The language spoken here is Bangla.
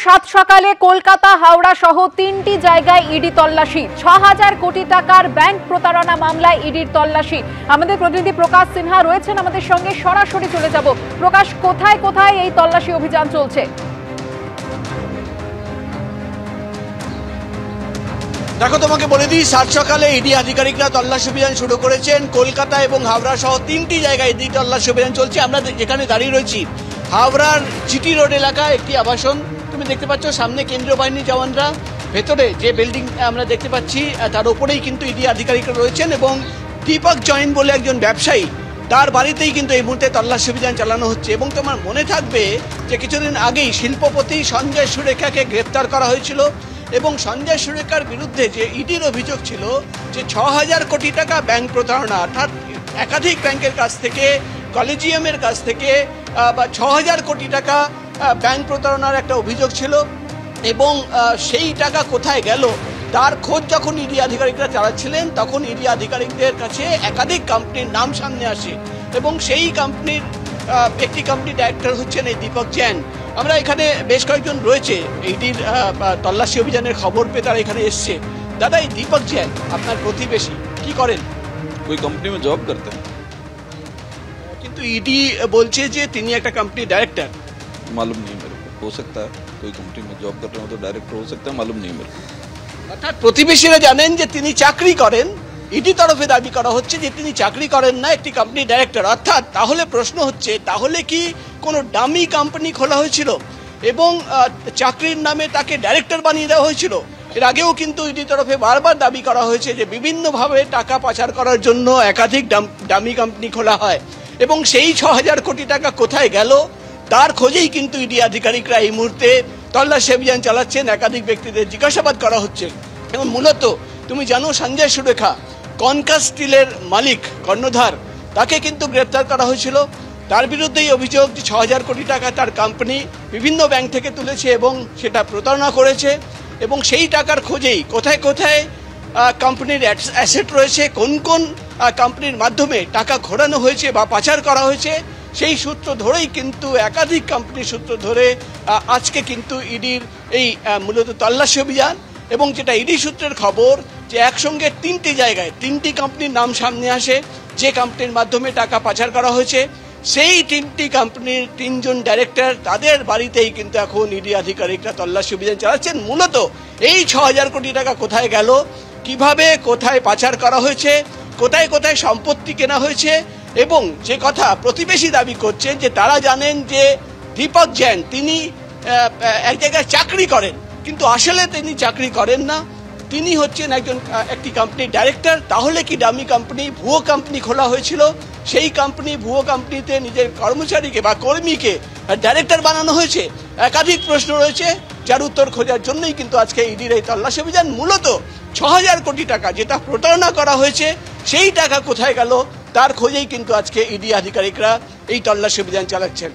সাত সকালে কলকাতা হাওড়া সহ 3টি জায়গায় ইডি তল্লাশি। ৬,০০০ কোটি টাকার ব্যাংক প্রতারণা মামলায় ইডির তল্লাশি। আমাদের প্রতিনিধি প্রকাশ সিনহা রয়েছেন আমাদের সঙ্গে, সরাসরি চলে যাব। প্রকাশ, কোথায় কোথায় এই তল্লাশি অভিযান চলছে? দেখো, তোমাকে বলে দিই, সাত সকালে ইডি আধিকারিকরা তল্লাশি অভিযান শুরু করেছেন। কলকাতা এবং হাওড়া সহ 3টি জায়গায় ইডি তল্লাশি অভিযান চলছে। আমরা যেখানে দাঁড়িয়ে রয়েছি হাওড়ার জিটি রোড এলাকায় একটি আবাসন। তুমি দেখতে পাচ্ছ সামনে কেন্দ্রীয় বাহিনীর জওয়ানরা, ভেতরে যে বিল্ডিং আমরা দেখতে পাচ্ছি তার উপরেই কিন্তু ইডি আধিকারিকরা রয়েছেন এবং দীপক জৈন বলে একজন ব্যবসায়ী, তার বাড়িতেই কিন্তু এই মুহূর্তে তল্লাশি অভিযান চালানো হচ্ছে। এবং তোমার মনে থাকবে যে কিছুদিন আগেই শিল্পপতি সঞ্জয় সুরেখাকে গ্রেপ্তার করা হয়েছিল এবং সঞ্জয় সুরেখার বিরুদ্ধে যে ইডির অভিযোগ ছিল যে ৬,০০০ কোটি টাকা ব্যাংক প্রতারণা, অর্থাৎ একাধিক ব্যাংকের কাছ থেকে, কলেজিয়ামের কাছ থেকে বা ৬,০০০ কোটি টাকা ব্যাংক প্রতারণার একটা অভিযোগ ছিল। এবং সেই টাকা কোথায় গেল তার খোঁজ যখন ইডি আধিকারিকরা চালাচ্ছিলেন, তখন ইডি আধিকারিকদের কাছে একাধিক কোম্পানির নাম সামনে আসে এবং সেই কোম্পানির একটি কোম্পানির ডাইরেক্টর হচ্ছেন এই দীপক জৈন। আমরা এখানে বেশ কয়েকজন রয়েছে ইডির তল্লাশি অভিযানের খবর পেয়ে তারা এখানে এসছে। দাদা, এই দীপক জৈন আপনার প্রতিবেশী, কি করেন? कोई कंपनी में जॉब करते हैं। কিন্তু ইডি বলছে যে তিনি একটা কোম্পানির ডাইরেক্টর। मालूम नहीं मेरे को, हो सकता है कोई कंपनी में जॉब कर रहे हो तो डायरेक्टर हो सकता है, मालूम नहीं मेरे को। অর্থাৎ প্রতিবেশীরা জানেন যে তিনি চাকরি করেন, ইডি তরফে দাবি করা হচ্ছে যে তিনি চাকরি করেন না, একটি কোম্পানির ডাইরেক্টর। অর্থাৎ তাহলে প্রশ্ন হচ্ছে, তাহলে কি কোনো ডামি কোম্পানি খোলা হয়েছিল এবং চাকরির নামে তাকে ডাইরেক্টর বানিয়ে দেওয়া হয়েছিল? এর আগেও কিন্তু ইডি তরফে বারবার দাবি করা হয়েছে যে বিভিন্নভাবে টাকা পাচার করার জন্য একাধিক ডামি কোম্পানি খোলা হয় এবং সেই ৬,০০০ কোটি টাকা কোথায় গেল তার খোঁজেই কিন্তু ইডি আধিকারিকরা এই মুহূর্তে তল্লাশি অভিযান চালাচ্ছেন। একাধিক ব্যক্তিদের জিজ্ঞাসাবাদ করা হচ্ছে এবং মূলত তুমি জানো সঞ্জয় সুরেখা কনকা স্টিলের মালিক, কর্ণধার, তাকে কিন্তু গ্রেপ্তার করা হয়েছিল। তার বিরুদ্ধেই অভিযোগ যে ৬,০০০ কোটি টাকা তার কোম্পানি বিভিন্ন ব্যাংক থেকে তুলেছে এবং সেটা প্রতারণা করেছে এবং সেই টাকার খোঁজেই কোথায় কোথায় কোম্পানির অ্যাসেট রয়েছে, কোন কোন কোম্পানির মাধ্যমে টাকা ঘোরানো হয়েছে বা পাচার করা হয়েছে, সেই সূত্র ধরেই কিন্তু একাধিক কোম্পানির সূত্র ধরে আজকে কিন্তু ইডির এই মূলত তল্লাশি অভিযান। এবং যেটা ইডি সূত্রের খবর যে একসঙ্গে 3টি জায়গায় 3টি কোম্পানির নাম সামনে আসে যে কোম্পানির মাধ্যমে টাকা পাচার করা হয়েছে। সেই 3টি কোম্পানির 3 জন ডাইরেক্টর, তাদের বাড়িতেই কিন্তু এখন ইডি আধিকারিকরা তল্লাশি অভিযান চালাচ্ছেন। মূলত এই ৬,০০০ কোটি টাকা কোথায় গেল, কিভাবে কোথায় পাচার করা হয়েছে, কোথায় কোথায় সম্পত্তি কেনা হয়েছে এবং যে কথা প্রতিবেশী দাবি করছেন যে তারা জানেন যে দীপক জৈন তিনি এক জায়গায় চাকরি করেন, কিন্তু আসলে তিনি চাকরি করেন না, তিনি হচ্ছেন একটি কোম্পানির ডাইরেক্টর। তাহলে কি ডামি কোম্পানি, ভুয়ো কোম্পানি খোলা হয়েছিল, সেই কোম্পানি ভুয়ো কোম্পানিতে নিজের কর্মচারীকে বা কর্মীকে ডাইরেক্টর বানানো হয়েছে? একাধিক প্রশ্ন রয়েছে যার উত্তর খোঁজার জন্যই কিন্তু আজকে ইডির এই তল্লাশি অভিযান। মূলত ৬,০০০ কোটি টাকা যেটা প্রতারণা করা হয়েছে, সেই টাকা কোথায় গেল তার খোঁজেই কিন্তু আজকে ইডি আধিকারিকরা এই তল্লাশি অভিযান চালাচ্ছেন।